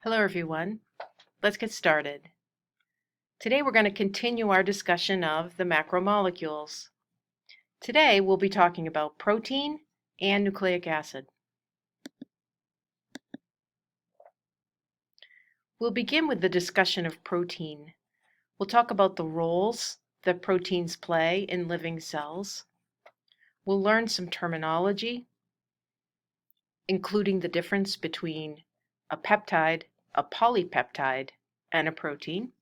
Hello everyone. Let's get started. Today we're going to continue our discussion of the macromolecules. Today we'll be talking about protein and nucleic acid. We'll begin with the discussion of protein. We'll talk about the roles that proteins play in living cells. We'll learn some terminology, including the difference between a peptide, a polypeptide, and a protein.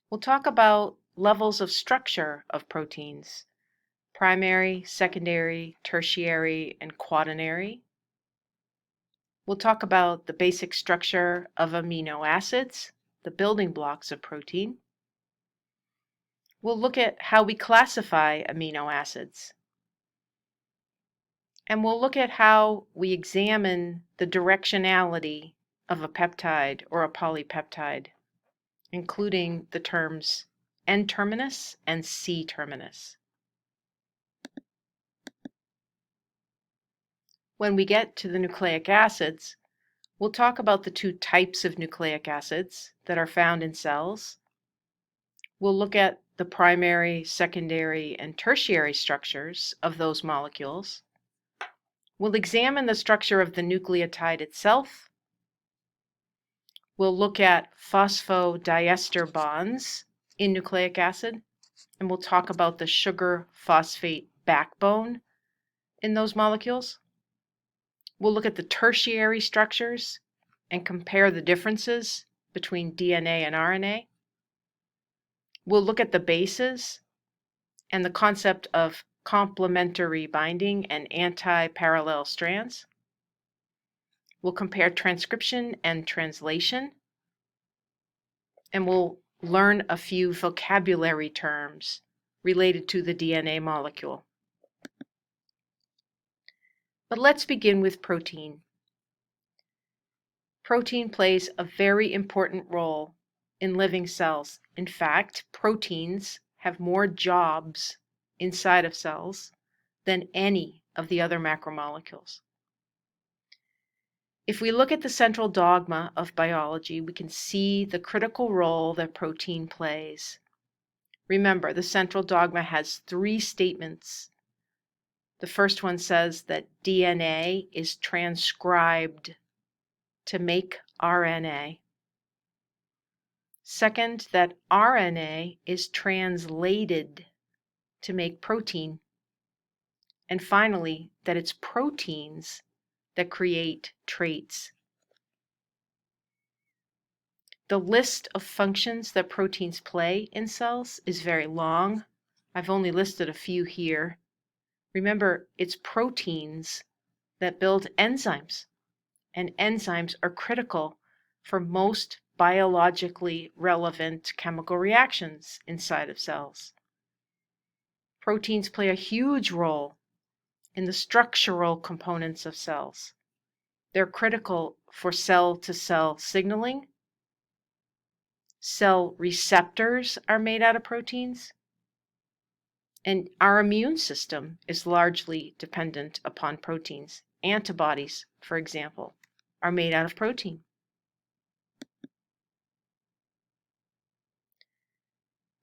We'll talk about levels of structure of proteins: primary, secondary, tertiary, and quaternary. We'll talk about the basic structure of amino acids, the building blocks of protein. We'll look at how we classify amino acids. And we'll look at how we examine the directionality of a peptide or a polypeptide, including the terms N-terminus and C-terminus. When we get to the nucleic acids, we'll talk about the two types of nucleic acids that are found in cells. We'll look at the primary, secondary, and tertiary structures of those molecules. We'll examine the structure of the nucleotide itself. We'll look at phosphodiester bonds in nucleic acid, and we'll talk about the sugar phosphate backbone in those molecules. We'll look at the tertiary structures and compare the differences between DNA and RNA. We'll look at the bases and the concept of complementary binding and anti-parallel strands. We'll compare transcription and translation. And we'll learn a few vocabulary terms related to the DNA molecule. But let's begin with protein. Protein plays a very important role in living cells. In fact, proteins have more jobs inside of cells than any of the other macromolecules. If we look at the central dogma of biology, we can see the critical role that protein plays. Remember, the central dogma has three statements. The first one says that DNA is transcribed to make RNA. Second, that RNA is translated to make protein. And finally, that it's proteins that create traits. The list of functions that proteins play in cells is very long. I've only listed a few here. Remember, it's proteins that build enzymes, and enzymes are critical for most biologically relevant chemical reactions inside of cells. Proteins play a huge role in the structural components of cells. They're critical for cell-to-cell signaling. Cell receptors are made out of proteins. And our immune system is largely dependent upon proteins. Antibodies, for example, are made out of protein.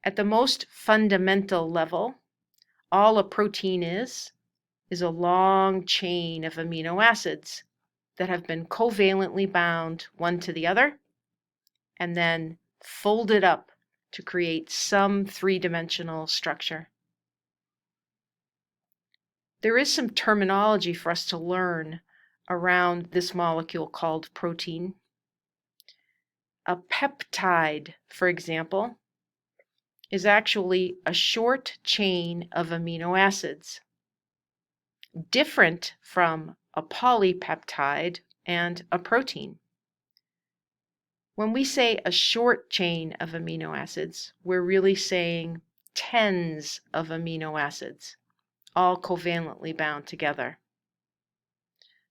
At the most fundamental level, all a protein is a long chain of amino acids that have been covalently bound one to the other and then folded up to create some three-dimensional structure. There is some terminology for us to learn around this molecule called protein. A peptide, for example, is actually a short chain of amino acids, different from a polypeptide and a protein. When we say a short chain of amino acids, we're really saying tens of amino acids, all covalently bound together.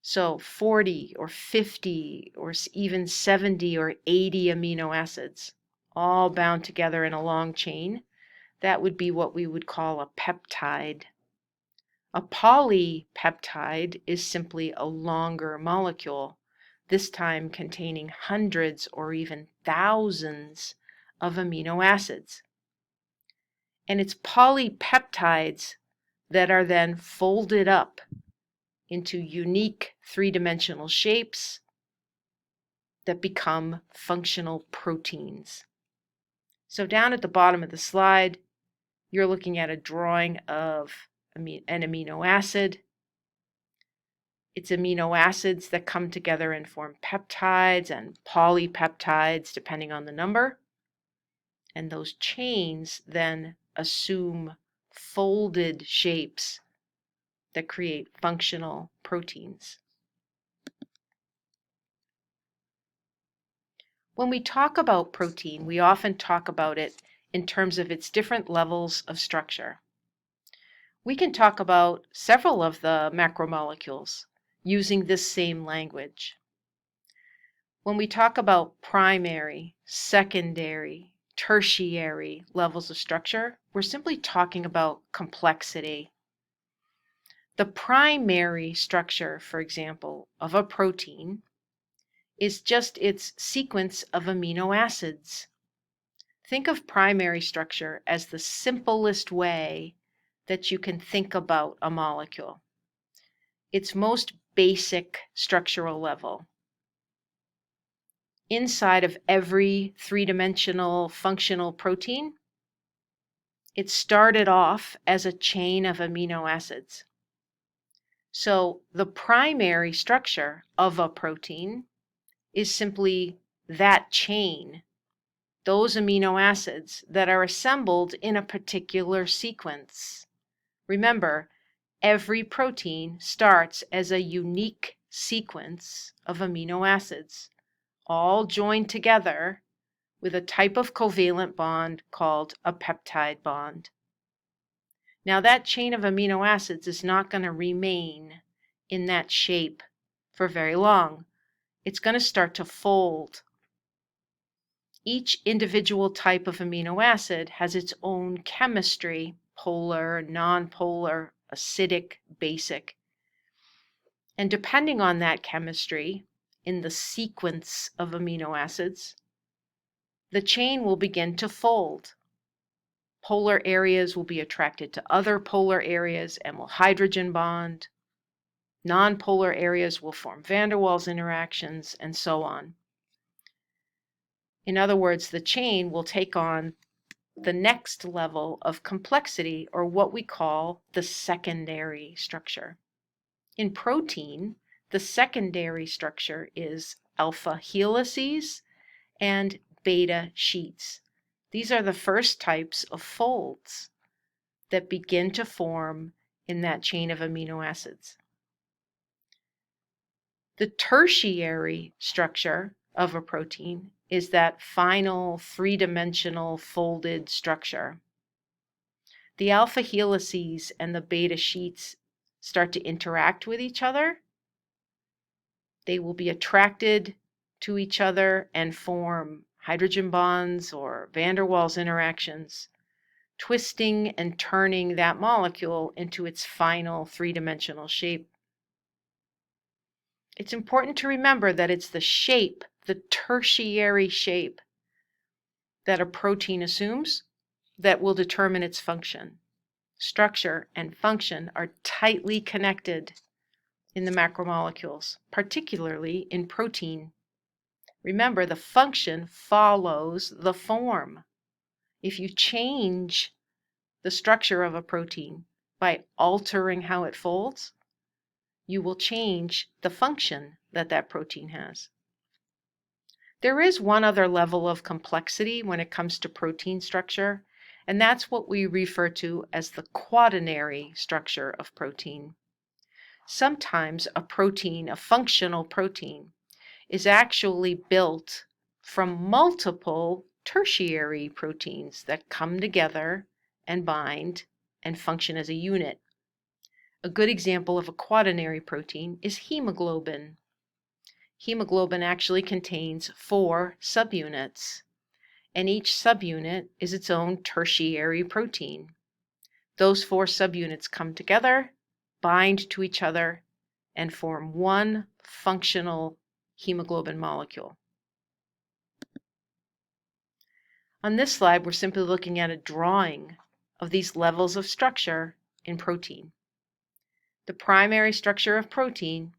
So 40 or 50 or even 70 or 80 amino acids, all bound together in a long chain, that would be what we would call a peptide. A polypeptide is simply a longer molecule this time containing hundreds or even thousands of amino acids. And it's polypeptides that are then folded up into unique three-dimensional shapes that become functional proteins. So down at the bottom of the slide, you're looking at a drawing of an amino acid. It's amino acids that come together and form peptides and polypeptides, depending on the number. And those chains then assume folded shapes that create functional proteins. When we talk about protein, we often talk about it in terms of its different levels of structure. We can talk about several of the macromolecules using this same language. When we talk about primary, secondary, tertiary levels of structure, we're simply talking about complexity. The primary structure, for example, of a protein is just its sequence of amino acids. Think of primary structure as the simplest way that you can think about a molecule. Its most basic structural level. Inside of every three-dimensional functional protein, it started off as a chain of amino acids. So the primary structure of a protein is simply that chain, those amino acids that are assembled in a particular sequence. Remember, every protein starts as a unique sequence of amino acids, all joined together with a type of covalent bond called a peptide bond. Now that chain of amino acids is not going to remain in that shape for very long. It's going to start to fold. Each individual type of amino acid has its own chemistry, polar, nonpolar, acidic, basic. And depending on that chemistry, in the sequence of amino acids, the chain will begin to fold. Polar areas will be attracted to other polar areas and will hydrogen bond. Nonpolar areas will form van der Waals interactions, and so on. In other words, the chain will take on the next level of complexity, or what we call the secondary structure. In protein, the secondary structure is alpha helices and beta sheets. These are the first types of folds that begin to form in that chain of amino acids. The tertiary structure of a protein is that final three-dimensional folded structure. The alpha helices and the beta sheets start to interact with each other. They will be attracted to each other and form hydrogen bonds or van der Waals interactions, twisting and turning that molecule into its final three-dimensional shape. It's important to remember that it's the shape, the tertiary shape, that a protein assumes that will determine its function. Structure and function are tightly connected in the macromolecules, particularly in protein. Remember, the function follows the form. If you change the structure of a protein by altering how it folds, you will change the function that that protein has. There is one other level of complexity when it comes to protein structure, and that's what we refer to as the quaternary structure of protein. Sometimes a protein, a functional protein, is actually built from multiple tertiary proteins that come together and bind and function as a unit. A good example of a quaternary protein is hemoglobin. Hemoglobin actually contains 4 subunits, and each subunit is its own tertiary protein. Those 4 subunits come together, bind to each other, and form one functional hemoglobin molecule. On this slide, we're simply looking at a drawing of these levels of structure in protein. The primary structure of protein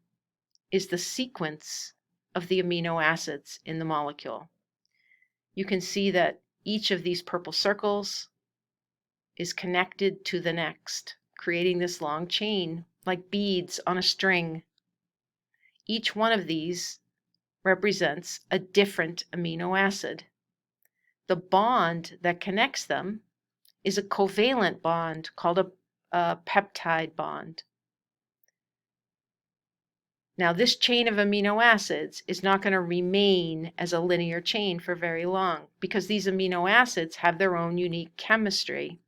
is the sequence of the amino acids in the molecule. You can see that each of these purple circles is connected to the next, creating this long chain like beads on a string. Each one of these represents a different amino acid. The bond that connects them is a covalent bond called a peptide bond. Now, this chain of amino acids is not going to remain as a linear chain for very long because these amino acids have their own unique chemistry.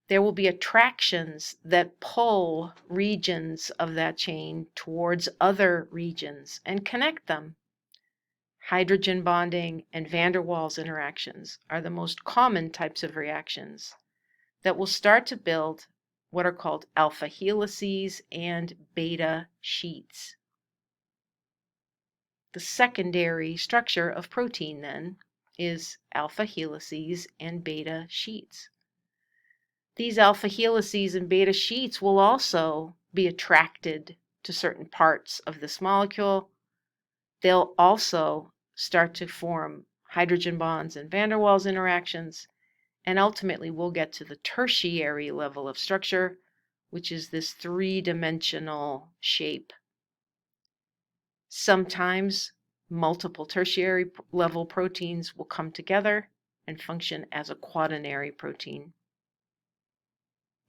There will be attractions that pull regions of that chain towards other regions and connect them. Hydrogen bonding and van der Waals interactions are the most common types of reactions that will start to build what are called alpha helices and beta sheets. The secondary structure of protein then is alpha helices and beta sheets. These alpha helices and beta sheets will also be attracted to certain parts of this molecule. They'll also start to form hydrogen bonds and van der Waals interactions, and ultimately we'll get to the tertiary level of structure, which is this three-dimensional shape. Sometimes multiple tertiary level proteins will come together and function as a quaternary protein.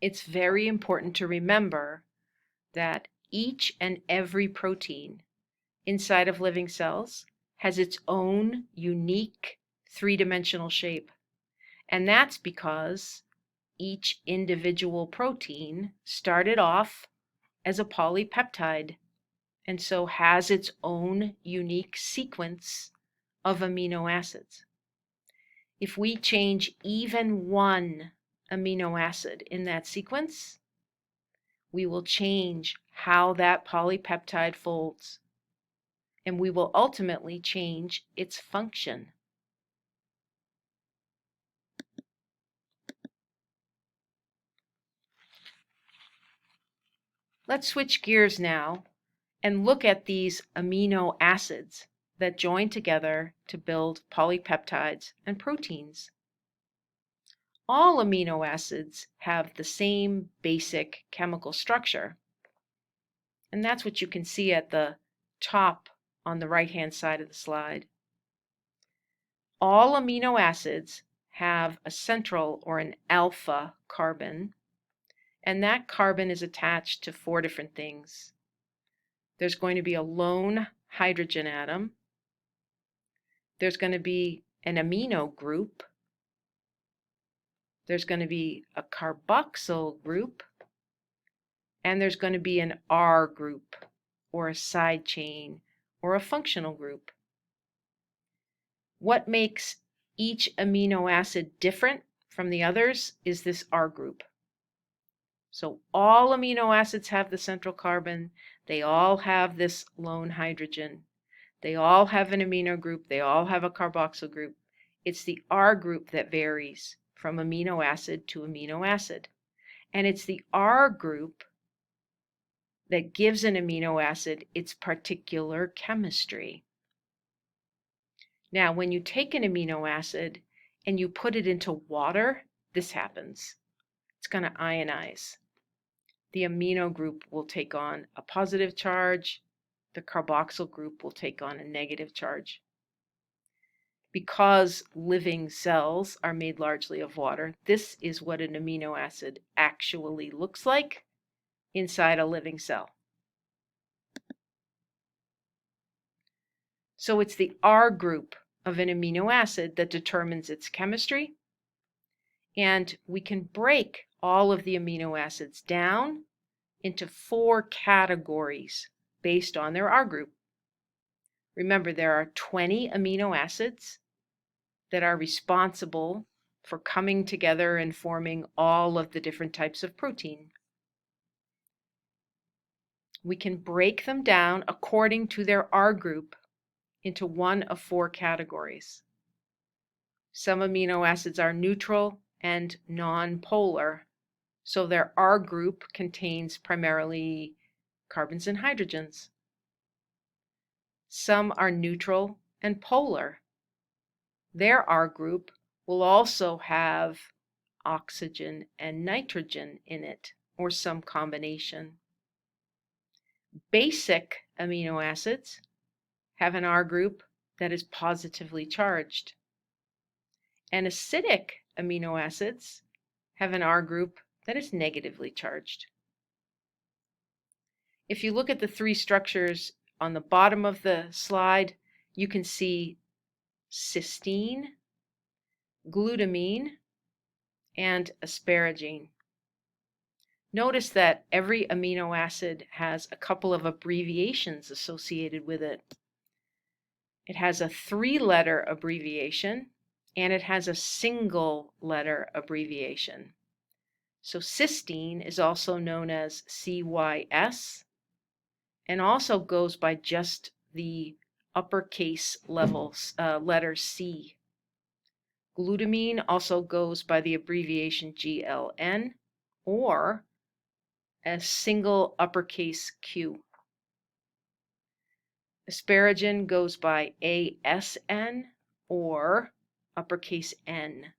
It's very important to remember that each and every protein inside of living cells has its own unique three-dimensional shape. And that's because each individual protein started off as a polypeptide and so has its own unique sequence of amino acids. If we change even one amino acid in that sequence, we will change how that polypeptide folds, and we will ultimately change its function. Let's switch gears now and look at these amino acids that join together to build polypeptides and proteins. All amino acids have the same basic chemical structure, and that's what you can see at the top on the right-hand side of the slide. All amino acids have a central or an alpha carbon, and that carbon is attached to four different things. There's going to be a lone hydrogen atom. There's going to be an amino group. There's going to be a carboxyl group. And there's going to be an R group, or a side chain, or a functional group. What makes each amino acid different from the others is this R group. So all amino acids have the central carbon. They all have this lone hydrogen. They all have an amino group. They all have a carboxyl group. It's the R group that varies from amino acid to amino acid. And it's the R group that gives an amino acid its particular chemistry. Now, when you take an amino acid and you put it into water, this happens. It's going to ionize. The amino group will take on a positive charge. The carboxyl group will take on a negative charge. Because living cells are made largely of water, this is what an amino acid actually looks like inside a living cell. So it's the R group of an amino acid that determines its chemistry, and we can break all of the amino acids down into four categories based on their R group. Remember, there are 20 amino acids that are responsible for coming together and forming all of the different types of protein. We can break them down according to their R group into one of four categories. Some amino acids are neutral and non-polar, so their R group contains primarily carbons and hydrogens. Some are neutral and polar. Their R group will also have oxygen and nitrogen in it, or some combination. Basic amino acids have an R group that is positively charged. And acidic amino acids have an R group that is negatively charged. If you look at the three structures on the bottom of the slide, you can see cysteine, glutamine, and asparagine. Notice that every amino acid has a couple of abbreviations associated with it. It has a three-letter abbreviation, and it has a single-letter abbreviation. So cysteine is also known as CYS, and also goes by just the uppercase letter C. Glutamine also goes by the abbreviation GLN, or a single uppercase Q. Asparagine goes by ASN, or uppercase N.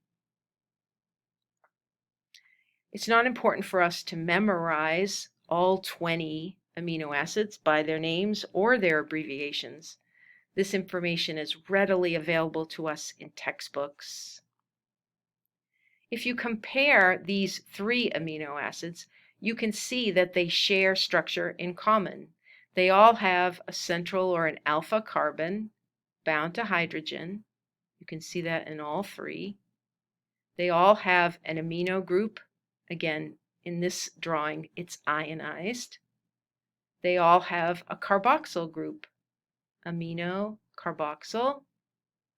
It's not important for us to memorize all 20 amino acids by their names or their abbreviations. This information is readily available to us in textbooks. If you compare these three amino acids, you can see that they share structure in common. They all have a central or an alpha carbon bound to hydrogen. You can see that in all three. They all have an amino group. Again, in this drawing, it's ionized. They all have a carboxyl group. Amino, carboxyl,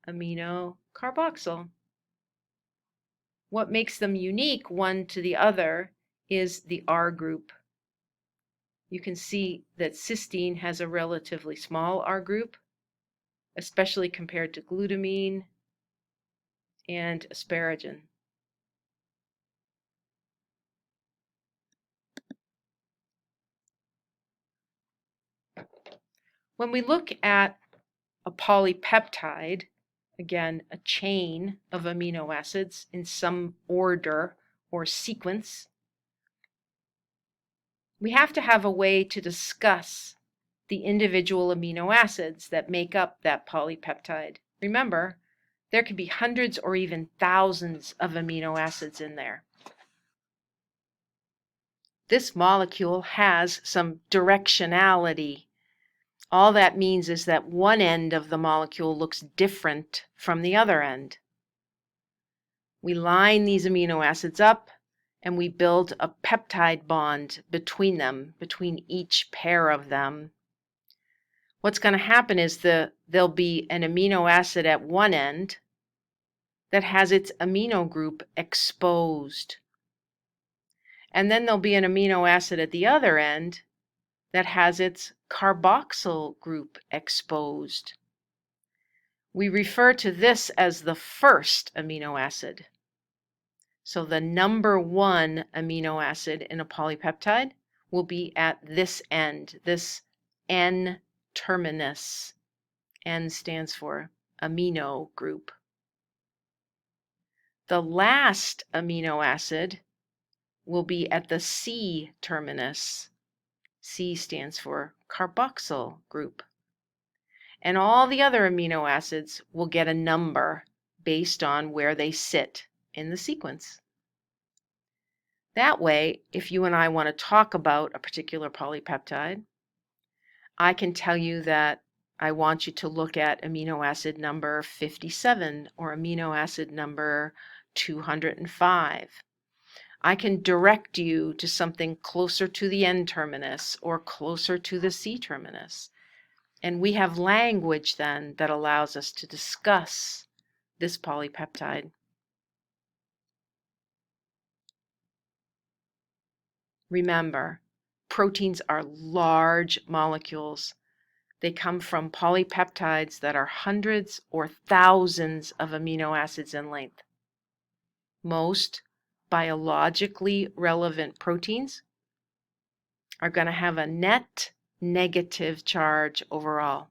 amino, carboxyl. What makes them unique one to the other is the R group. You can see that cysteine has a relatively small R group, especially compared to glutamine and asparagine. When we look at a polypeptide, again, a chain of amino acids in some order or sequence, we have to have a way to discuss the individual amino acids that make up that polypeptide. Remember, there could be hundreds or even thousands of amino acids in there. This molecule has some directionality. All that means is that one end of the molecule looks different from the other end. We line these amino acids up and we build a peptide bond between them, between each pair of them. What's going to happen is there'll be an amino acid at one end that has its amino group exposed. And then there'll be an amino acid at the other end that has its carboxyl group exposed. We refer to this as the first amino acid. So the number one amino acid in a polypeptide will be at this end, this N terminus. N stands for amino group. The last amino acid will be at the C terminus. C stands for carboxyl group. And all the other amino acids will get a number based on where they sit in the sequence. That way, if you and I want to talk about a particular polypeptide, I can tell you that I want you to look at amino acid number 57 or amino acid number 205. I can direct you to something closer to the N terminus or closer to the C terminus. And we have language then that allows us to discuss this polypeptide. Remember, proteins are large molecules. They come from polypeptides that are hundreds or thousands of amino acids in length. Most biologically relevant proteins are going to have a net negative charge overall.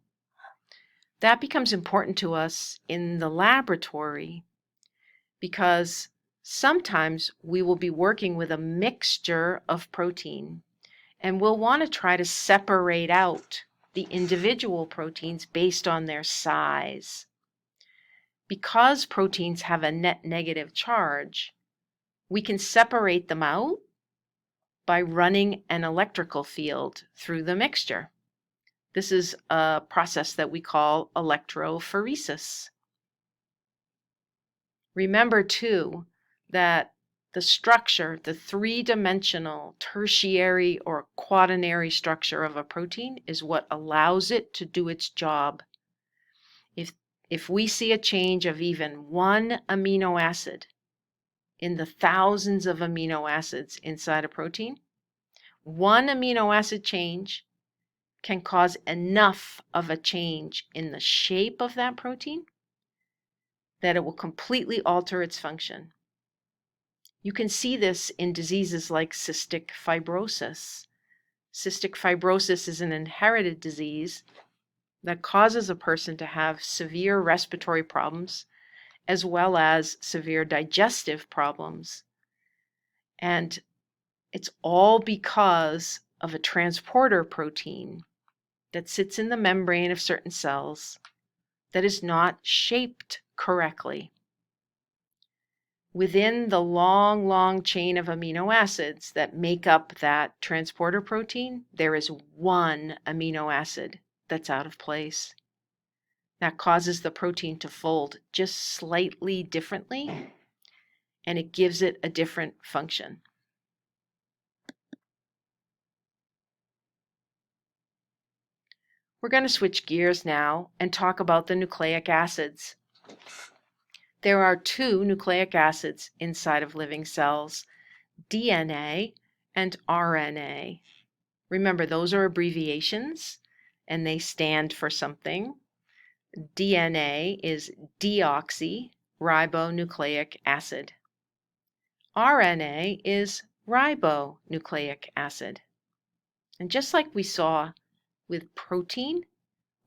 That becomes important to us in the laboratory because sometimes we will be working with a mixture of protein, and we'll want to try to separate out the individual proteins based on their size. Because proteins have a net negative charge, we can separate them out by running an electrical field through the mixture. This is a process that we call electrophoresis. Remember, too, that the structure, the three-dimensional tertiary or quaternary structure of a protein is what allows it to do its job. If we see a change of even one amino acid in the thousands of amino acids inside a protein, one amino acid change can cause enough of a change in the shape of that protein that it will completely alter its function. You can see this in diseases like cystic fibrosis. Cystic fibrosis is an inherited disease that causes a person to have severe respiratory problems as well as severe digestive problems. And it's all because of a transporter protein that sits in the membrane of certain cells that is not shaped correctly. Within the long, long chain of amino acids that make up that transporter protein, there is one amino acid that's out of place. That causes the protein to fold just slightly differently, and it gives it a different function. We're going to switch gears now and talk about the nucleic acids. There are two nucleic acids inside of living cells, DNA and RNA. Remember, those are abbreviations and they stand for something. DNA is deoxyribonucleic acid. RNA is ribonucleic acid. And just like we saw with protein,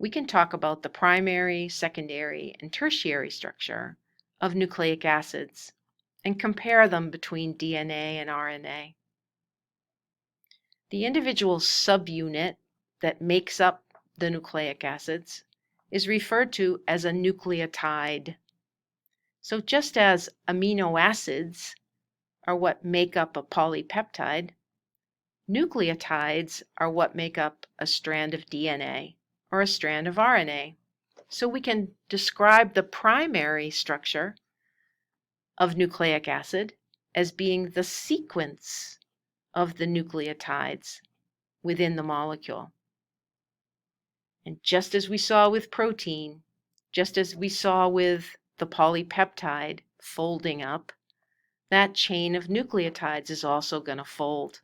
we can talk about the primary, secondary, and tertiary structure of nucleic acids and compare them between DNA and RNA. The individual subunit that makes up the nucleic acids is referred to as a nucleotide. So just as amino acids are what make up a polypeptide, nucleotides are what make up a strand of DNA or a strand of RNA. So we can describe the primary structure of nucleic acid as being the sequence of the nucleotides within the molecule. And just as we saw with protein, just as we saw with the polypeptide folding up, that chain of nucleotides is also going to fold.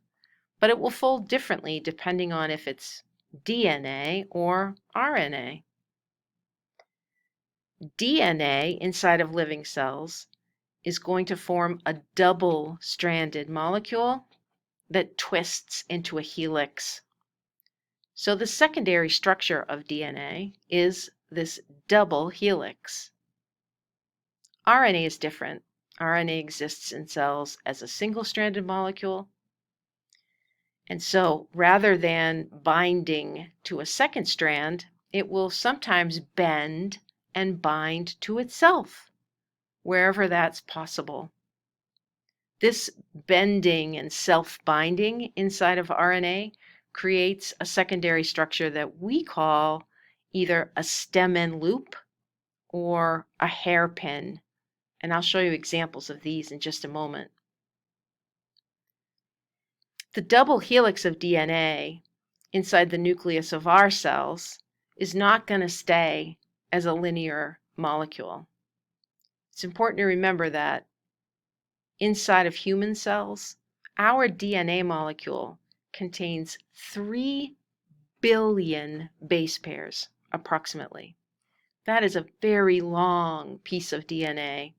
But it will fold differently depending on if it's DNA or RNA. DNA inside of living cells is going to form a double-stranded molecule that twists into a helix. So the secondary structure of DNA is this double helix. RNA is different. RNA exists in cells as a single-stranded molecule. And so rather than binding to a second strand, it will sometimes bend and bind to itself, wherever that's possible. This bending and self-binding inside of RNA creates a secondary structure that we call either a stem and loop or a hairpin. And I'll show you examples of these in just a moment. The double helix of DNA inside the nucleus of our cells is not going to stay as a linear molecule. It's important to remember that inside of human cells, our DNA molecule contains 3 billion base pairs, approximately. That is a very long piece of DNA.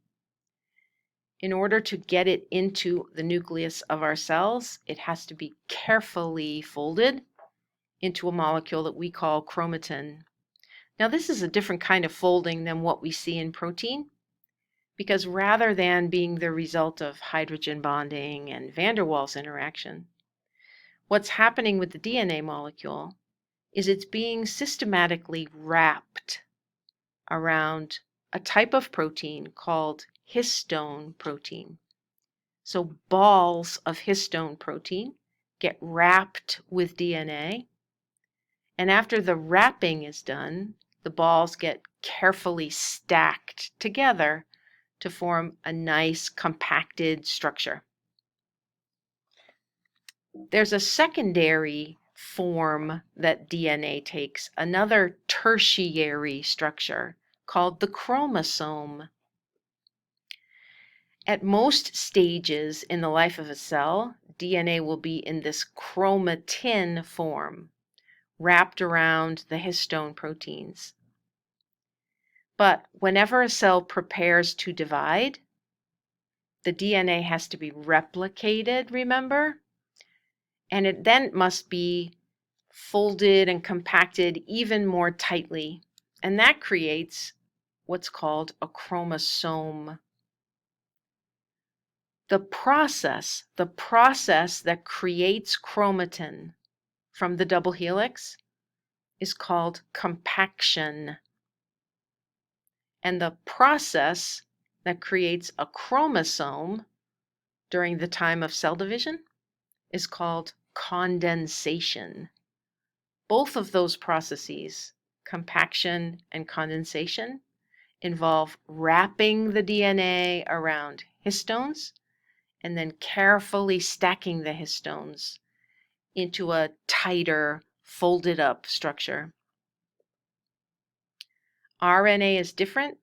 In order to get it into the nucleus of our cells, it has to be carefully folded into a molecule that we call chromatin. Now, this is a different kind of folding than what we see in protein, because rather than being the result of hydrogen bonding and van der Waals interaction, what's happening with the DNA molecule is it's being systematically wrapped around a type of protein called histone protein. So balls of histone protein get wrapped with DNA, and after the wrapping is done, the balls get carefully stacked together to form a nice compacted structure. There's a secondary form that DNA takes, another tertiary structure called the chromosome. At most stages in the life of a cell, DNA will be in this chromatin form, wrapped around the histone proteins. But whenever a cell prepares to divide, the DNA has to be replicated, remember? And it then must be folded and compacted even more tightly. And that creates what's called a chromosome. The process that creates chromatin from the double helix is called compaction. And the process that creates a chromosome during the time of cell division is called condensation. Both of those processes, compaction and condensation, involve wrapping the DNA around histones and then carefully stacking the histones into a tighter, folded up structure. RNA is different.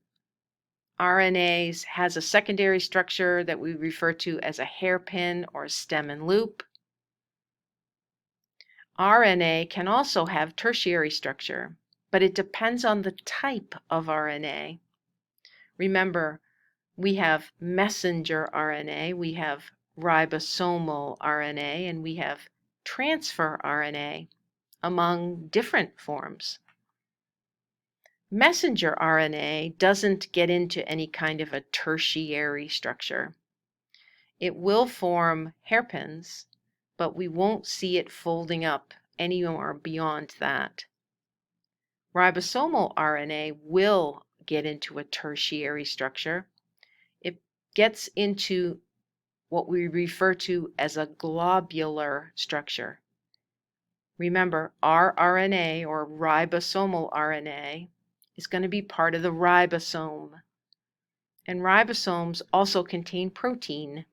RNA has a secondary structure that we refer to as a hairpin or stem and loop. RNA can also have tertiary structure, but it depends on the type of RNA. Remember, we have messenger RNA, we have ribosomal RNA, and we have transfer RNA, among different forms. Messenger RNA doesn't get into any kind of a tertiary structure. It will form hairpins, but we won't see it folding up anymore beyond that. Ribosomal RNA will get into a tertiary structure. It gets into what we refer to as a globular structure. Remember, rRNA or ribosomal RNA is going to be part of the ribosome. And ribosomes also contain protein.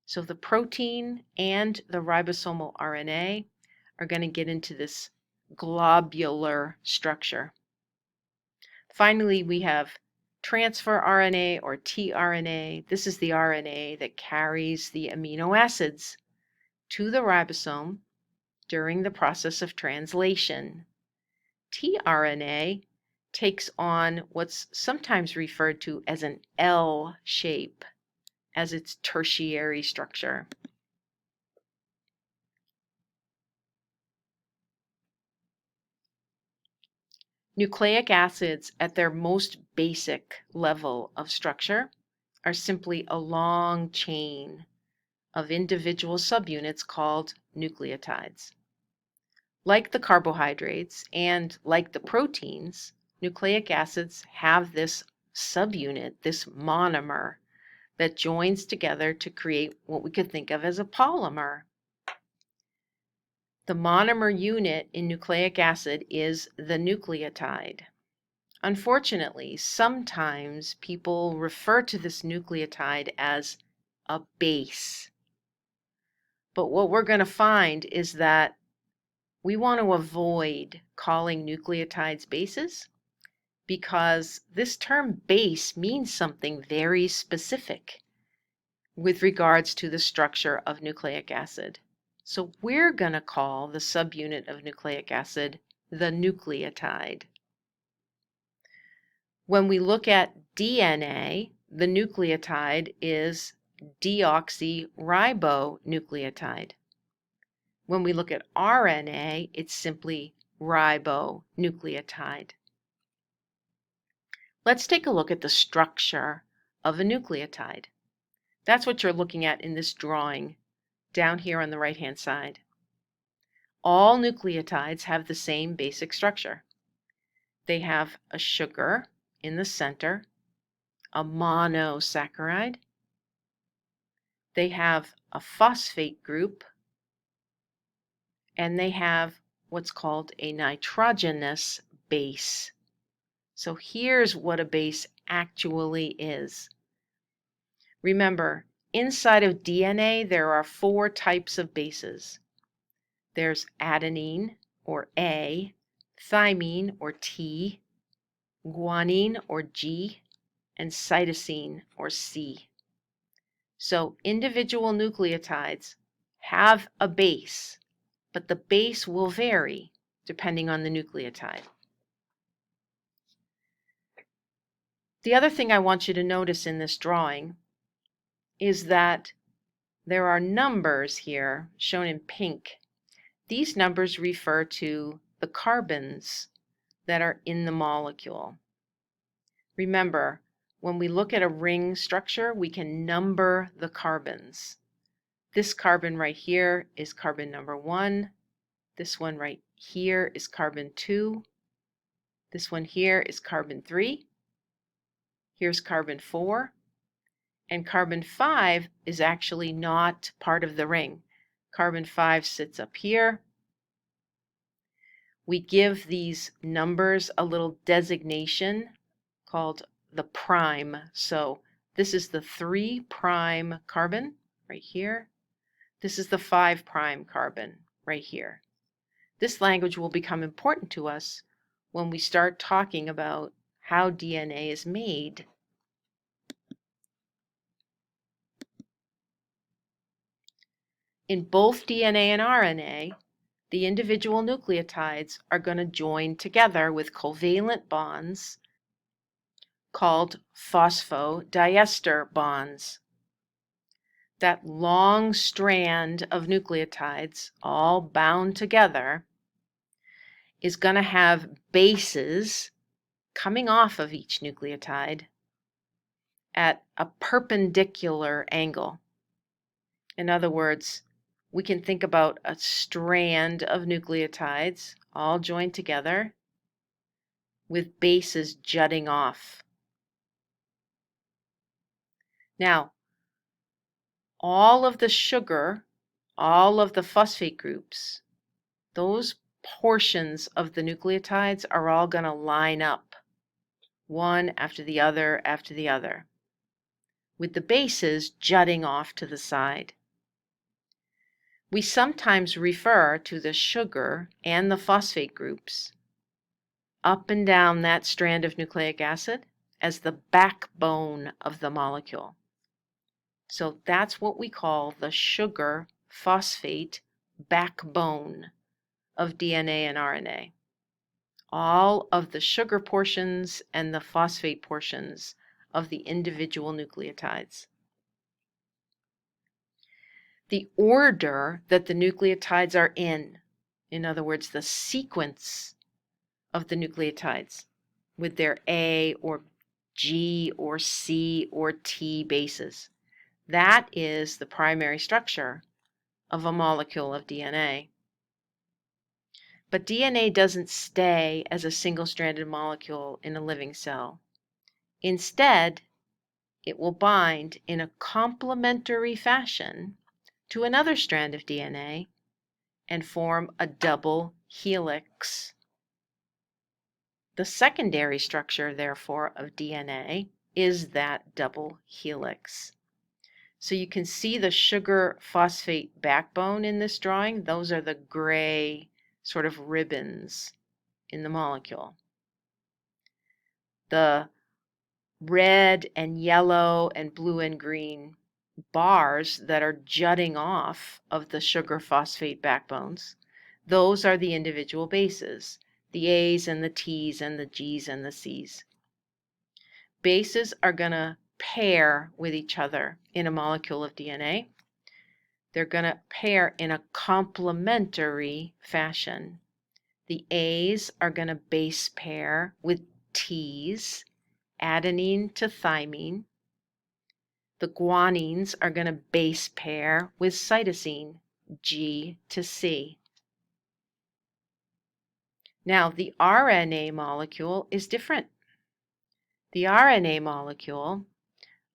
So the protein and the ribosomal RNA are going to get into this globular structure. Finally, we have transfer RNA or tRNA. This is the RNA that carries the amino acids to the ribosome during the process of translation. tRNA takes on what's sometimes referred to as an L shape as its tertiary structure. Nucleic acids at their most basic level of structure are simply a long chain of individual subunits called nucleotides. Like the carbohydrates and like the proteins, nucleic acids have this subunit, this monomer, that joins together to create what we could think of as a polymer. The monomer unit in nucleic acid is the nucleotide. Unfortunately, sometimes people refer to this nucleotide as a base. But what we're going to find is that we want to avoid calling nucleotides bases because this term base means something very specific with regards to the structure of nucleic acid. So we're going to call the subunit of nucleic acid the nucleotide. When we look at DNA, the nucleotide is deoxyribonucleotide. When we look at RNA, it's simply ribonucleotide. Let's take a look at the structure of a nucleotide. That's what you're looking at in this drawing down here on the right-hand side. All nucleotides have the same basic structure. They have a sugar in the center, a monosaccharide. They have a phosphate group, and they have what's called a nitrogenous base. So here's what a base actually is. Remember, inside of DNA, there are 4 types of bases. There's adenine, or A, thymine, or T, guanine, or G, and cytosine, or C. So individual nucleotides have a base, but the base will vary depending on the nucleotide. The other thing I want you to notice in this drawing is that there are numbers here shown in pink. These numbers refer to the carbons that are in the molecule. Remember, when we look at a ring structure, we can number the carbons. This carbon right here is carbon number 1. This one right here is carbon 2. This one here is carbon 3. Here's carbon 4. And carbon 5 is actually not part of the ring. Carbon 5 sits up here. We give these numbers a little designation called the prime. So this is the 3' carbon right here. This is the 5' carbon right here. This language will become important to us when we start talking about how DNA is made. In both DNA and RNA, the individual nucleotides are going to join together with covalent bonds called phosphodiester bonds. That long strand of nucleotides, all bound together, is going to have bases coming off of each nucleotide at a perpendicular angle. In other words, we can think about a strand of nucleotides all joined together with bases jutting off. Now, all of the sugar, all of the phosphate groups, those portions of the nucleotides are all going to line up, one after the other after the other, with the bases jutting off to the side. We sometimes refer to the sugar and the phosphate groups up and down that strand of nucleic acid as the backbone of the molecule. So that's what we call the sugar phosphate backbone of DNA and RNA. All of the sugar portions and the phosphate portions of the individual nucleotides. The order that the nucleotides are in other words, the sequence of the nucleotides with their A or G or C or T bases. That is the primary structure of a molecule of DNA. But DNA doesn't stay as a single-stranded molecule in a living cell. Instead, it will bind in a complementary fashion to another strand of DNA and form a double helix. The secondary structure, therefore, of DNA is that double helix. So you can see the sugar phosphate backbone in this drawing. Those are the gray sort of ribbons in the molecule. The red and yellow and blue and green bars that are jutting off of the sugar phosphate backbones, those are the individual bases, the A's and the T's and the G's and the C's. Bases are going to pair with each other in a molecule of DNA. They're going to pair in a complementary fashion. The A's are going to base pair with T's, adenine to thymine. The guanines are going to base pair with cytosine, G to C. Now, the RNA molecule is different. The RNA molecule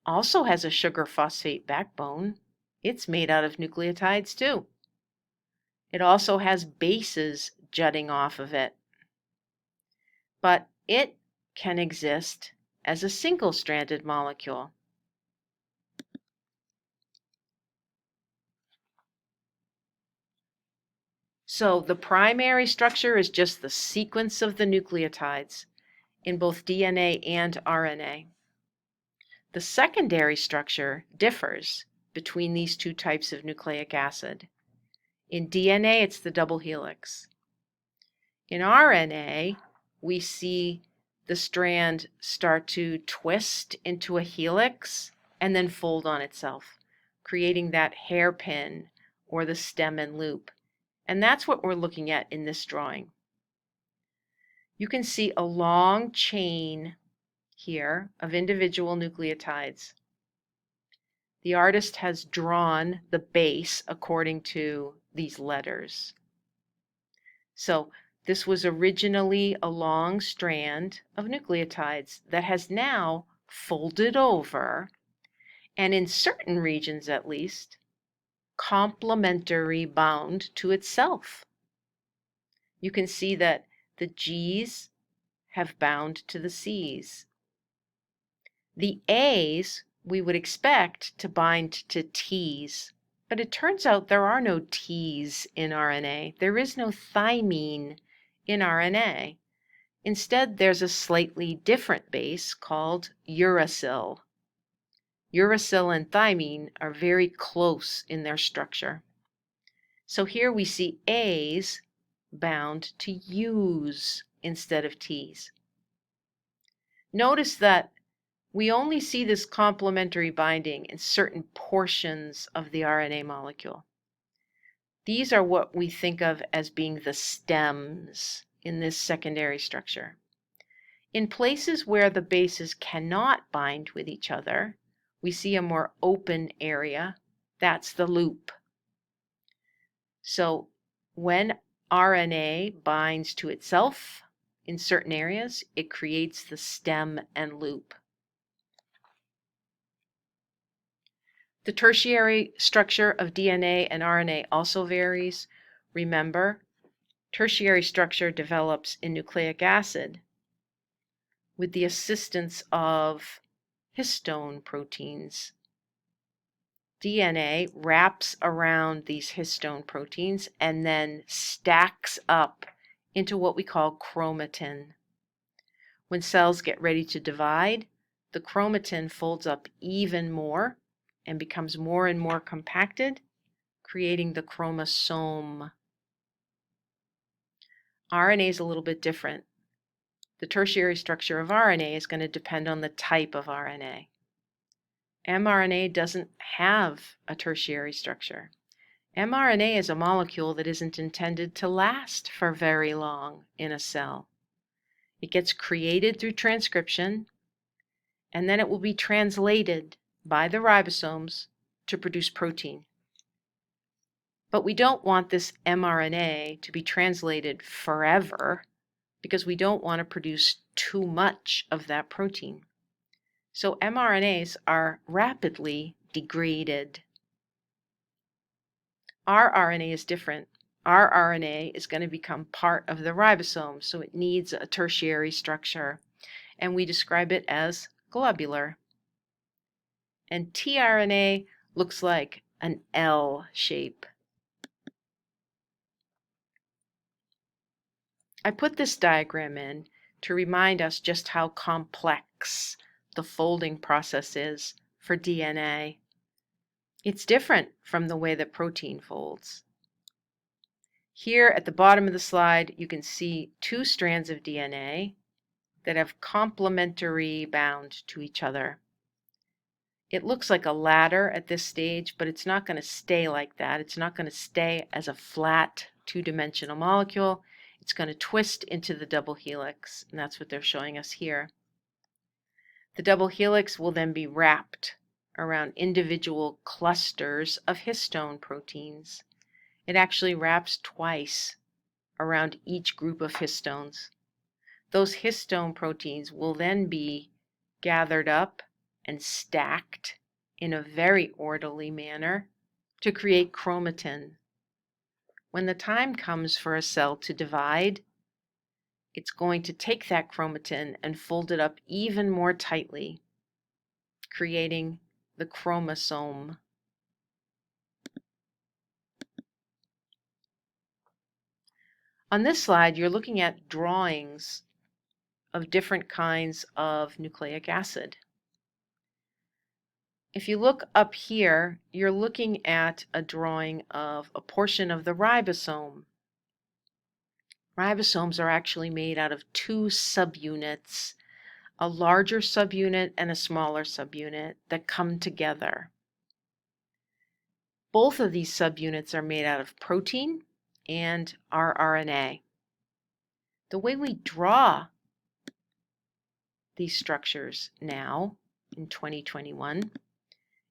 also has a sugar phosphate backbone. It's made out of nucleotides too. It also has bases jutting off of it. But it can exist as a single-stranded molecule. So the primary structure is just the sequence of the nucleotides in both DNA and RNA. The secondary structure differs between these two types of nucleic acid. In DNA, it's the double helix. In RNA, we see the strand start to twist into a helix and then fold on itself, creating that hairpin or the stem and loop. And that's what we're looking at in this drawing. You can see a long chain here of individual nucleotides. The artist has drawn the base according to these letters. So this was originally a long strand of nucleotides that has now folded over, and in certain regions at least, complementary bound to itself. You can see that the G's have bound to the C's. The A's we would expect to bind to T's, but it turns out there are no T's in RNA. There is no thymine in RNA. Instead, there's a slightly different base called uracil. Uracil and thymine are very close in their structure. So here we see A's bound to U's instead of T's. Notice that we only see this complementary binding in certain portions of the RNA molecule. These are what we think of as being the stems in this secondary structure. In places where the bases cannot bind with each other, we see a more open area. That's the loop. So when RNA binds to itself in certain areas, it creates the stem and loop. The tertiary structure of DNA and RNA also varies. Remember, tertiary structure develops in nucleic acid with the assistance of histone proteins. DNA wraps around these histone proteins and then stacks up into what we call chromatin. When cells get ready to divide, the chromatin folds up even more and becomes more and more compacted, creating the chromosome. RNA is a little bit different. The tertiary structure of RNA is going to depend on the type of RNA. mRNA doesn't have a tertiary structure. mRNA is a molecule that isn't intended to last for very long in a cell. It gets created through transcription, and then it will be translated by the ribosomes to produce protein. But we don't want this mRNA to be translated forever because we don't want to produce too much of that protein. So mRNAs are rapidly degraded. Our RNA is different. Our RNA is going to become part of the ribosome, so it needs a tertiary structure, and we describe it as globular. And tRNA looks like an L shape. I put this diagram in to remind us just how complex the folding process is for DNA. It's different from the way that protein folds. Here at the bottom of the slide, you can see two strands of DNA that have complementary bound to each other. It looks like a ladder at this stage, but it's not going to stay like that. It's not going to stay as a flat two-dimensional molecule. It's going to twist into the double helix, and that's what they're showing us here. The double helix will then be wrapped around individual clusters of histone proteins. It actually wraps twice around each group of histones. Those histone proteins will then be gathered up and stacked in a very orderly manner to create chromatin. When the time comes for a cell to divide, it's going to take that chromatin and fold it up even more tightly, creating the chromosome. On this slide, you're looking at drawings of different kinds of nucleic acid. If you look up here, you're looking at a drawing of a portion of the ribosome. Ribosomes are actually made out of two subunits, a larger subunit and a smaller subunit that come together. Both of these subunits are made out of protein and rRNA. The way we draw these structures now in 2021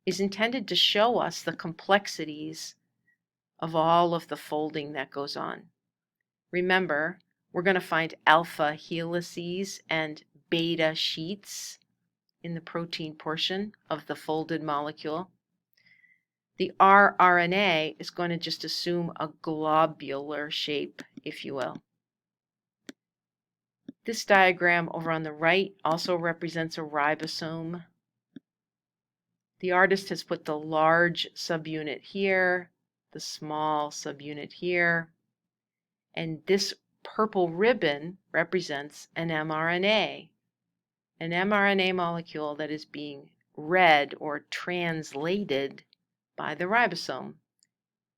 is intended to show us the complexities of all of the folding that goes on. Remember, we're going to find alpha helices and beta sheets in the protein portion of the folded molecule. The rRNA is going to just assume a globular shape, if you will. This diagram over on the right also represents a ribosome. The artist has put the large subunit here, the small subunit here, and this purple ribbon represents an mRNA molecule that is being read or translated by the ribosome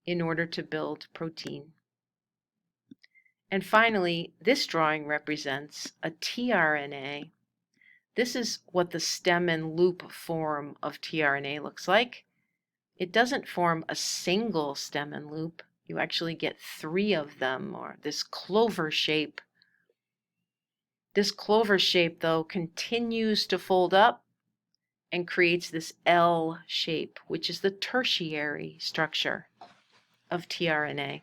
in order to build protein. And finally, this drawing represents a tRNA. This is what the stem and loop form of tRNA looks like. It doesn't form a single stem and loop. You actually get three of them, or this clover shape. This clover shape, though, continues to fold up and creates this L shape, which is the tertiary structure of tRNA.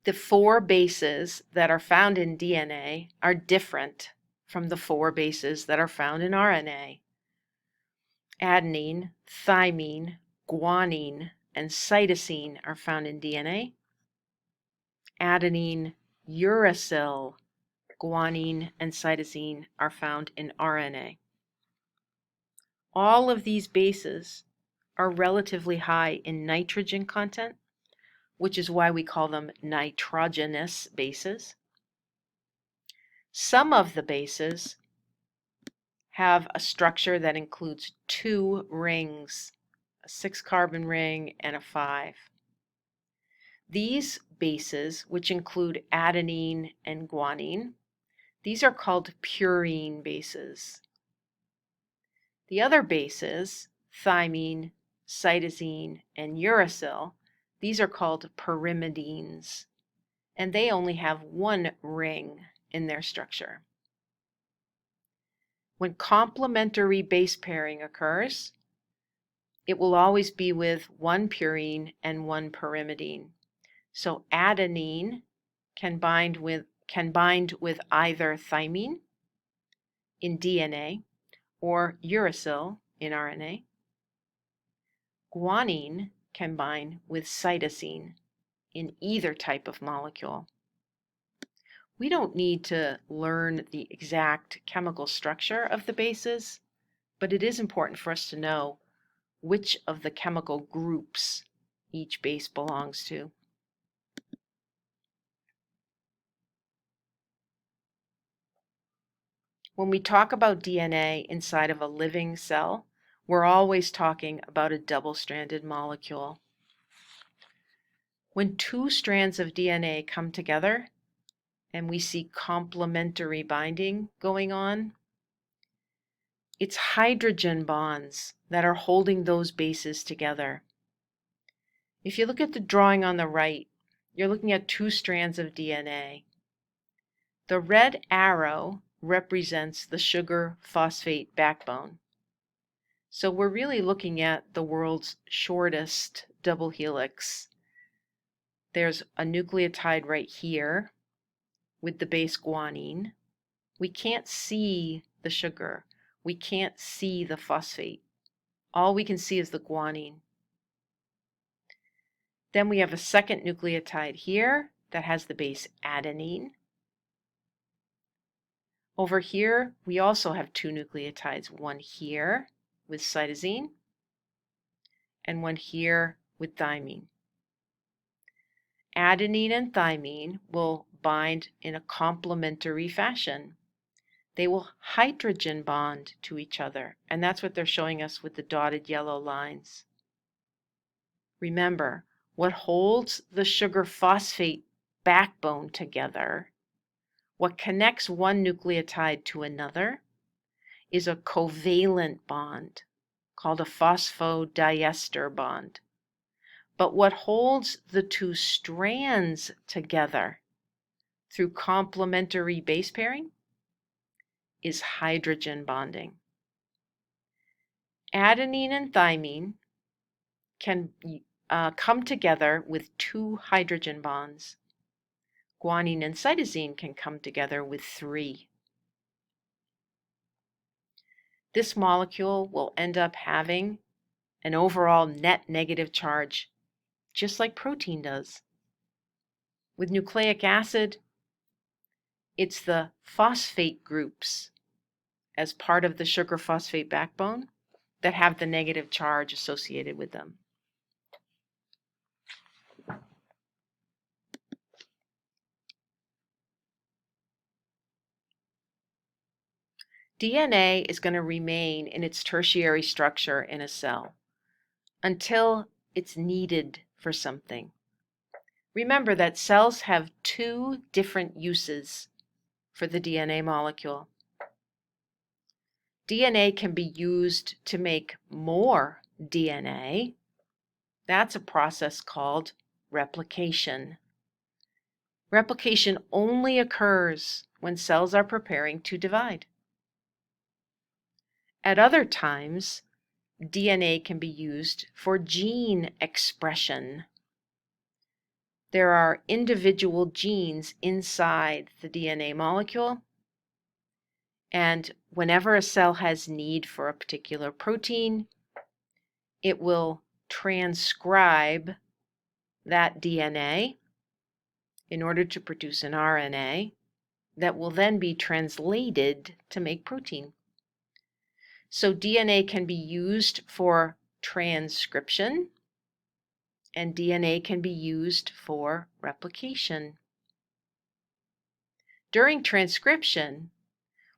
The four bases that are found in DNA are different from the four bases that are found in RNA. Adenine, thymine, guanine, and cytosine are found in DNA. Adenine, uracil, guanine, and cytosine are found in RNA. All of these bases are relatively high in nitrogen content, which is why we call them nitrogenous bases. Some of the bases have a structure that includes two rings, a 6-carbon ring and a 5. These bases, which include adenine and guanine, these are called purine bases. The other bases, thymine, cytosine, and uracil, these are called pyrimidines, and they only have one ring in their structure. When complementary base pairing occurs, it will always be with one purine and one pyrimidine. So adenine can bind with either thymine in DNA or uracil in RNA. Guanine can bind with cytosine in either type of molecule. We don't need to learn the exact chemical structure of the bases, but it is important for us to know which of the chemical groups each base belongs to. When we talk about DNA inside of a living cell, we're always talking about a double-stranded molecule. When two strands of DNA come together and we see complementary binding going on, it's hydrogen bonds that are holding those bases together. If you look at the drawing on the right, you're looking at two strands of DNA. The red arrow represents the sugar phosphate backbone. So we're really looking at the world's shortest double helix. There's a nucleotide right here with the base guanine. We can't see the sugar. We can't see the phosphate. All we can see is the guanine. Then we have a second nucleotide here that has the base adenine. Over here, we also have two nucleotides, one here with cytosine and one here with thymine. Adenine and thymine will bind in a complementary fashion. They will hydrogen bond to each other, and that's what they're showing us with the dotted yellow lines. Remember, what holds the sugar phosphate backbone together, what connects one nucleotide to another, is a covalent bond called a phosphodiester bond. But what holds the two strands together through complementary base pairing is hydrogen bonding. Adenine and thymine can come together with two hydrogen bonds. Guanine and cytosine can come together with three. This molecule will end up having an overall net negative charge, just like protein does. With nucleic acid, it's the phosphate groups as part of the sugar phosphate backbone that have the negative charge associated with them. DNA is going to remain in its tertiary structure in a cell until it's needed for something. Remember that cells have two different uses for the DNA molecule. DNA can be used to make more DNA. That's a process called replication. Replication only occurs when cells are preparing to divide. At other times, DNA can be used for gene expression. There are individual genes inside the DNA molecule, and whenever a cell has need for a particular protein, it will transcribe that DNA in order to produce an RNA that will then be translated to make protein. So DNA can be used for transcription, and DNA can be used for replication. During transcription,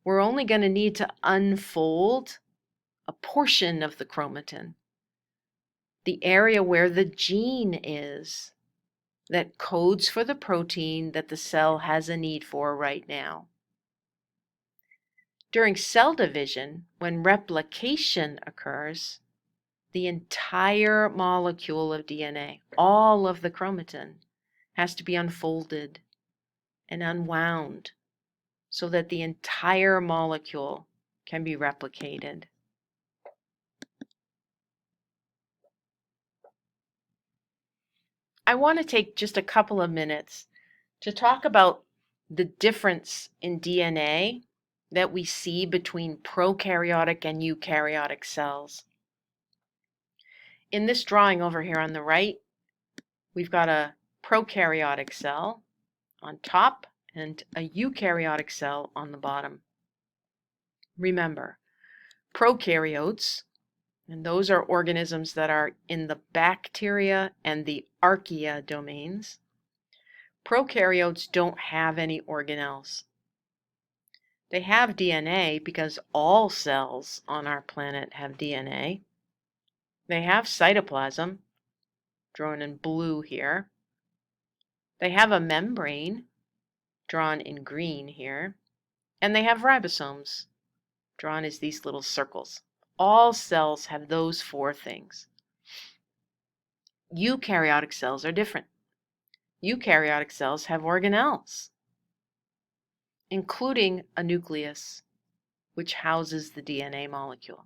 we're only going to need to unfold a portion of the chromatin, the area where the gene is that codes for the protein that the cell has a need for right now. During cell division, when replication occurs, the entire molecule of DNA, all of the chromatin, has to be unfolded and unwound so that the entire molecule can be replicated. I want to take just a couple of minutes to talk about the difference in DNA that we see between prokaryotic and eukaryotic cells. In this drawing over here on the right, we've got a prokaryotic cell on top and a eukaryotic cell on the bottom. Remember, prokaryotes, and those are organisms that are in the bacteria and the archaea domains. Prokaryotes don't have any organelles. They have DNA because all cells on our planet have DNA. They have cytoplasm, drawn in blue here. They have a membrane, drawn in green here. And they have ribosomes, drawn as these little circles. All cells have those four things. Eukaryotic cells are different. Eukaryotic cells have organelles, including a nucleus, which houses the DNA molecule.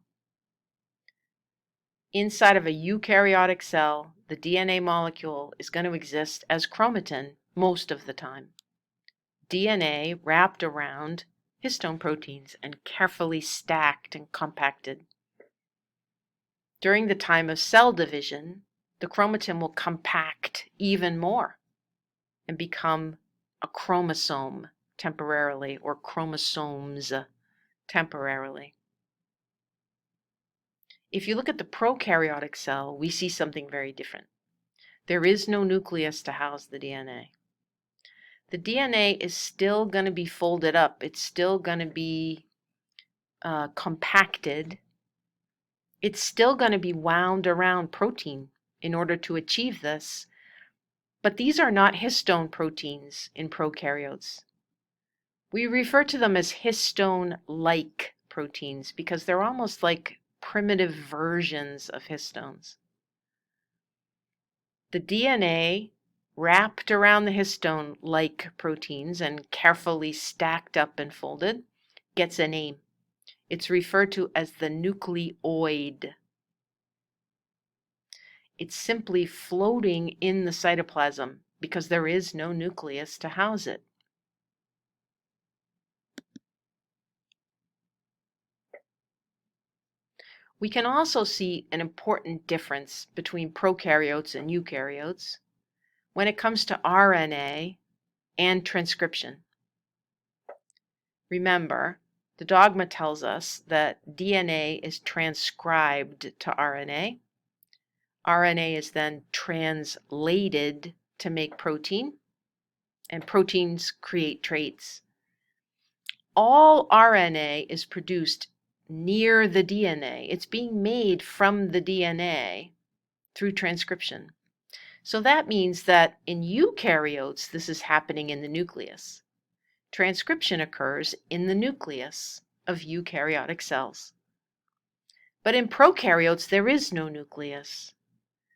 Inside of a eukaryotic cell, the DNA molecule is going to exist as chromatin most of the time. DNA wrapped around histone proteins and carefully stacked and compacted. During the time of cell division, the chromatin will compact even more and become a chromosome temporarily, or chromosomes temporarily. If you look at the prokaryotic cell, we see something very different. There is no nucleus to house the DNA. The DNA is still going to be folded up. It's still going to be compacted. It's still going to be wound around protein in order to achieve this. But these are not histone proteins in prokaryotes. We refer to them as histone-like proteins because they're almost like primitive versions of histones. The DNA wrapped around the histone-like proteins and carefully stacked up and folded gets a name. It's referred to as the nucleoid. It's simply floating in the cytoplasm because there is no nucleus to house it. We can also see an important difference between prokaryotes and eukaryotes when it comes to RNA and transcription. Remember, the dogma tells us that DNA is transcribed to RNA. RNA is then translated to make protein, and proteins create traits. All RNA is produced near the DNA. It's being made from the DNA through transcription. So that means that in eukaryotes, this is happening in the nucleus. Transcription occurs in the nucleus of eukaryotic cells. But in prokaryotes, there is no nucleus.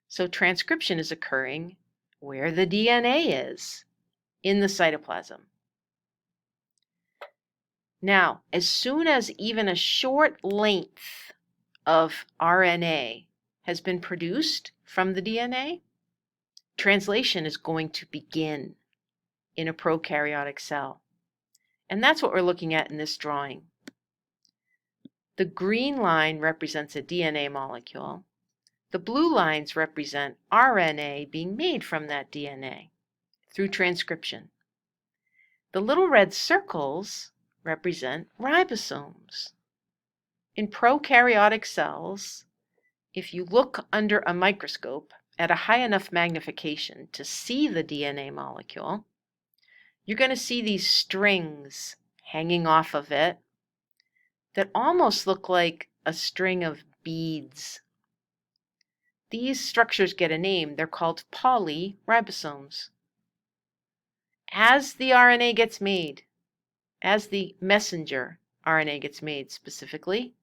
So transcription is occurring where the DNA is, in the cytoplasm. Now, as soon as even a short length of RNA has been produced from the DNA, translation is going to begin in a prokaryotic cell. And that's what we're looking at in this drawing. The green line represents a DNA molecule. The blue lines represent RNA being made from that DNA through transcription. The little red circles represent ribosomes. In prokaryotic cells, if you look under a microscope at a high enough magnification to see the DNA molecule, you're going to see these strings hanging off of it that almost look like a string of beads. These structures get a name. They're called polyribosomes. As the RNA gets made, as the messenger RNA gets made specifically,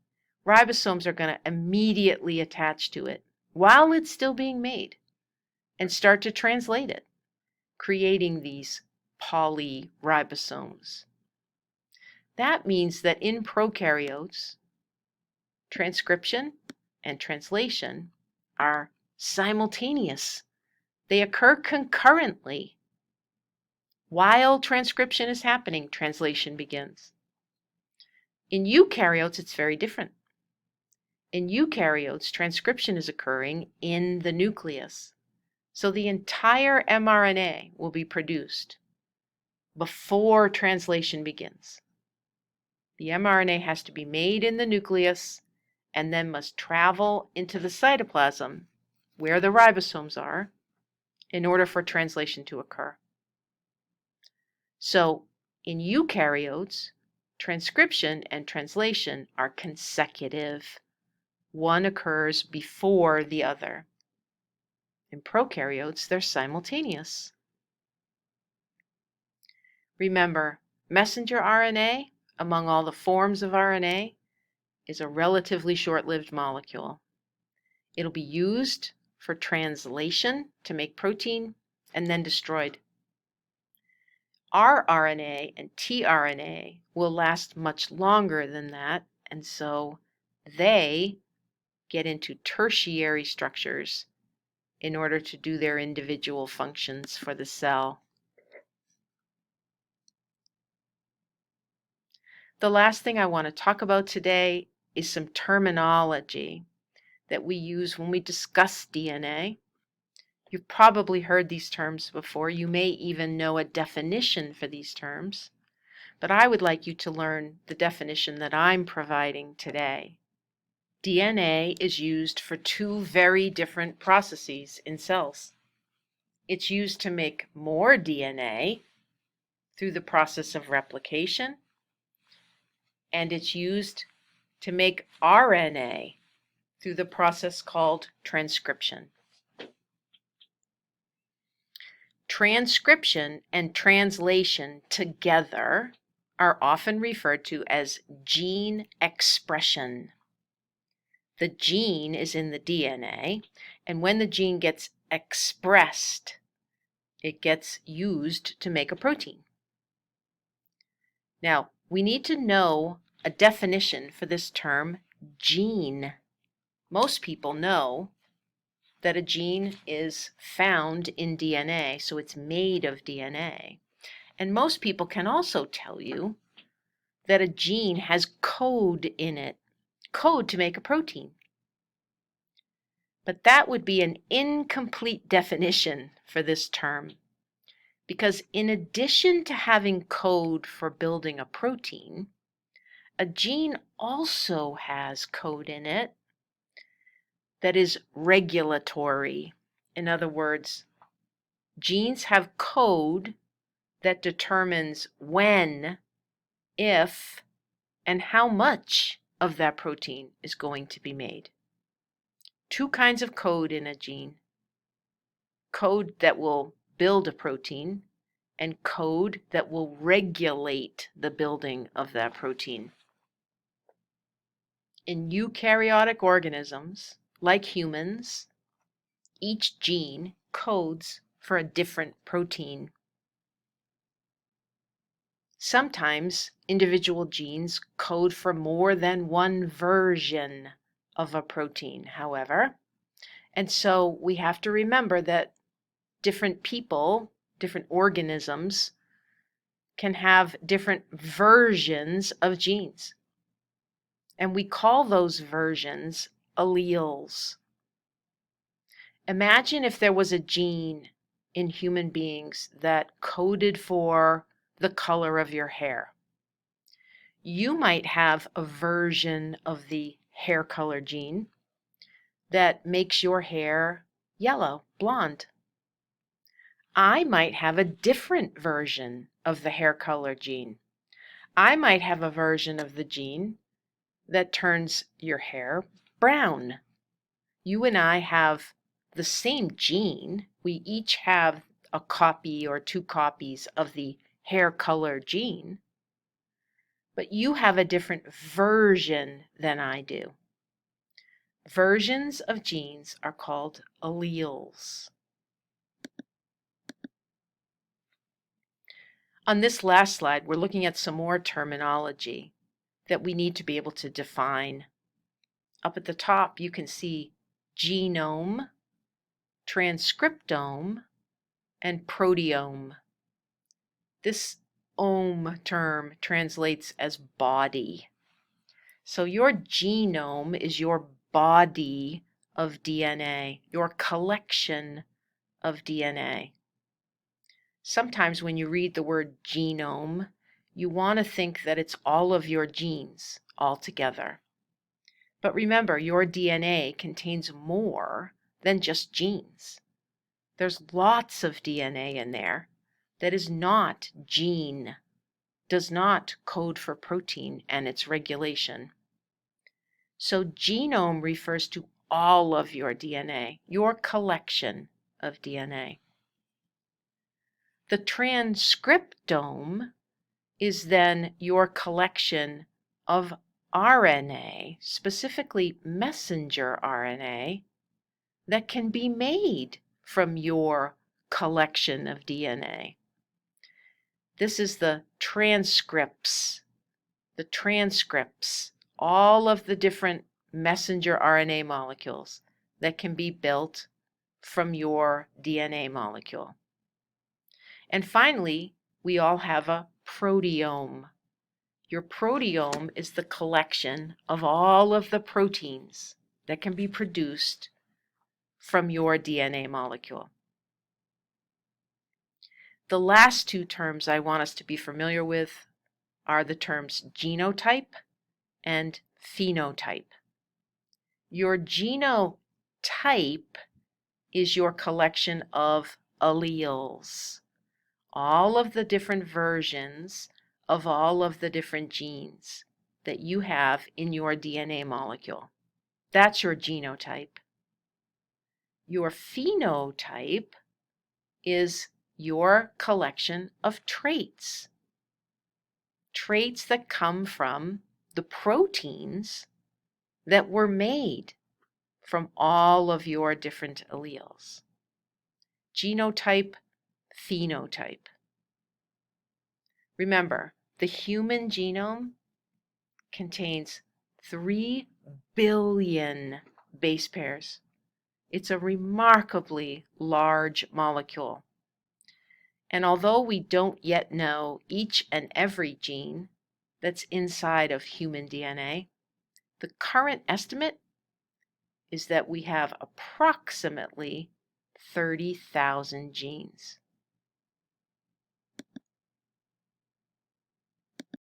ribosomes are going to immediately attach to it while it's still being made and start to translate it, creating these polyribosomes. That means that in prokaryotes, transcription and translation are simultaneous. They occur concurrently. While transcription is happening, translation begins. In eukaryotes, it's very different. In eukaryotes, transcription is occurring in the nucleus. So the entire mRNA will be produced before translation begins. The mRNA has to be made in the nucleus and then must travel into the cytoplasm, where the ribosomes are, in order for translation to occur. So in eukaryotes, Transcription and translation are consecutive. One occurs before the other. In prokaryotes, they're simultaneous. Remember, messenger RNA, among all the forms of RNA, is a relatively short-lived molecule. It'll be used for translation to make protein and then destroyed. rRNA and tRNA will last much longer than that, and so they get into tertiary structures in order to do their individual functions for the cell. The last thing I want to talk about today is some terminology that we use when we discuss DNA. You've probably heard these terms before. You may even know a definition for these terms, but I would like you to learn the definition that I'm providing today. DNA is used for two very different processes in cells. It's used to make more DNA through the process of replication, and it's used to make RNA through the process called transcription. Transcription and translation together are often referred to as gene expression. The gene is in the DNA, and when the gene gets expressed, it gets used to make a protein. Now, we need to know a definition for this term gene. Most people know that a gene is found in DNA, so it's made of DNA. And most people can also tell you that a gene has code in it, code to make a protein. But that would be an incomplete definition for this term, because in addition to having code for building a protein, a gene also has code in it that is regulatory. In other words, genes have code that determines when, if, and how much of that protein is going to be made. Two kinds of code in a gene: code that will build a protein and code that will regulate the building of that protein. In eukaryotic organisms, like humans, each gene codes for a different protein. Sometimes individual genes code for more than one version of a protein, however, and so we have to remember that different people, different organisms, can have different versions of genes. And we call those versions alleles. Imagine if there was a gene in human beings that coded for the color of your hair. You might have a version of the hair color gene that makes your hair yellow, blonde. I might have a different version of the hair color gene. I might have a version of the gene that turns your hair brown. You and I have the same gene. We each have a copy or two copies of the hair color gene, but you have a different version than I do. Versions of genes are called alleles. On this last slide, we're looking at some more terminology that we need to be able to define. Up at the top, you can see genome, transcriptome, and proteome. This ome term translates as body. So your genome is your body of DNA, your collection of DNA. Sometimes when you read the word genome, you want to think that it's all of your genes all together. But remember, your DNA contains more than just genes. There's lots of DNA in there that is not gene does not code for protein and its regulation. So genome refers to all of your DNA, your collection of DNA. The transcriptome is then your collection of RNA, specifically messenger RNA, that can be made from your collection of DNA. This is the transcripts, all of the different messenger RNA molecules that can be built from your DNA molecule. And finally, we all have a proteome. Your proteome is the collection of all of the proteins that can be produced from your DNA molecule. The last two terms I want us to be familiar with are the terms genotype and phenotype. Your genotype is your collection of alleles, all of the different versions of all of the different genes that you have in your DNA molecule. That's your genotype. Your phenotype is your collection of traits. Traits that come from the proteins that were made from all of your different alleles. Genotype, phenotype. Remember, the human genome contains 3 billion base pairs. It's a remarkably large molecule. And although we don't yet know each and every gene that's inside of human DNA, the current estimate is that we have approximately 30,000 genes.